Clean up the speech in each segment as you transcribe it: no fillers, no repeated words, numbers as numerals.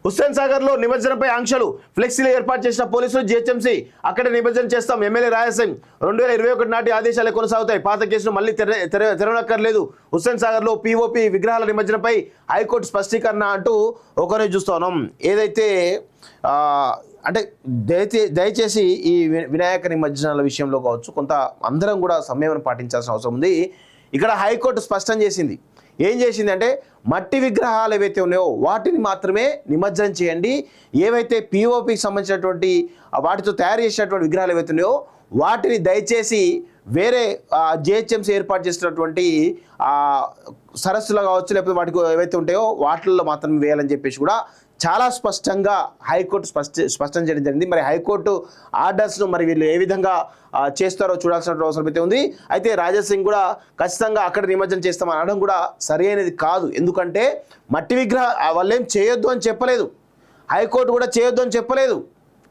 హుస్సేన్ సాగర్ లో నిమజ్జనంపై ఆంక్షలు ఫ్లెక్సీలు ఏర్పాటు చేసిన పోలీసులు జీహెచ్ఎంసీ అక్కడే నిమజ్జనం చేస్తాం ఎమ్మెల్యే రాయసింగ్ 2021 నాటి ఆదేశాలే కొనసాగుతాయి పాత కేసును మళ్ళీ తెరవనక్కర్లేదు హుస్సేన్ సాగర్ లో పీఓపీ విగ్రహాల నిమజ్జనంపై హైకోర్టు స్పష్టీకరణ అంటూ ఒకరిని చూస్తున్నాం ఏదైతే అంటే దయచేసి ఈ వినాయక నిమజ్జనాల విషయంలో కావచ్చు కొంత అందరం కూడా సంయమనం పాటించాల్సిన అవసరం ఉంది ఇక్కడ హైకోర్టు స్పష్టం చేసింది ఏం చేసిందంటే మట్టి విగ్రహాలు ఏవైతే ఉన్నాయో వాటిని మాత్రమే నిమజ్జనం చేయండి ఏవైతే పిఓపికి సంబంధించినటువంటి వాటితో తయారు చేసినటువంటి విగ్రహాలు ఏవైతే ఉన్నాయో వాటిని దయచేసి వేరే జిహెచ్ఎంసీ ఏర్పాటు చేసినటువంటి సరస్సులు కావచ్చు లేకపోతే వాటికి ఏవైతే ఉంటాయో వాటిల్లో మాత్రమే వేయాలని చెప్పేసి కూడా చాలా స్పష్టంగా హైకోర్టు స్పష్టం చేయడం జరిగింది మరి హైకోర్టు ఆర్డర్స్ను మరి వీళ్ళు ఏ విధంగా చేస్తారో చూడాల్సిన అవసరం అయితే ఉంది అయితే రాజాసింగ్ కూడా ఖచ్చితంగా అక్కడ నిమజ్జనం చేస్తామని అనడం కూడా సరైనది కాదు ఎందుకంటే మట్టి విగ్రహ వాళ్ళేం చేయొద్దు అని చెప్పలేదు హైకోర్టు కూడా చేయొద్దు అని చెప్పలేదు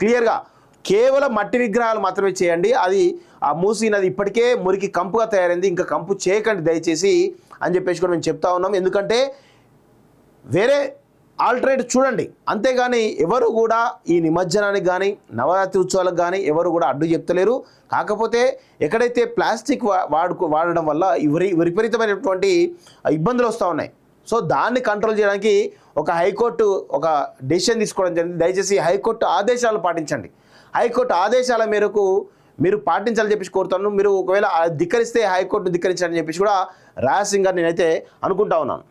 క్లియర్గా కేవలం మట్టి విగ్రహాలు మాత్రమే చేయండి అది ఆ మూసీ నది ఇప్పటికే మురికి కంపుగా తయారైంది ఇంకా కంపు చేయకండి దయచేసి అని చెప్పేసి కూడా మేము చెప్తా ఉన్నాం ఎందుకంటే వేరే ఆల్టర్నేటివ్ చూడండి అంతేగాని ఎవరు కూడా ఈ నిమజ్జనానికి కానీ నవరాత్రి ఉత్సవాలకు కానీ ఎవరు కూడా అడ్డు చెప్తలేరు కాకపోతే ఎక్కడైతే ప్లాస్టిక్ వాడడం వల్ల విపరీతమైనటువంటి ఇబ్బందులు వస్తూ ఉన్నాయి సో దాన్ని కంట్రోల్ చేయడానికి ఒక హైకోర్టు ఒక డెసిషన్ తీసుకోవడం జరిగింది దయచేసి హైకోర్టు ఆదేశాలు పాటించండి హైకోర్టు ఆదేశాల మేరకు మీరు పాటించాలని చెప్పేసి కోరుతాను మీరు ఒకవేళ ధిక్కరిస్తే హైకోర్టు ధిక్కరించాలని చెప్పేసి కూడా రాజసింగ్ గారు నేనైతే అనుకుంటా ఉన్నాను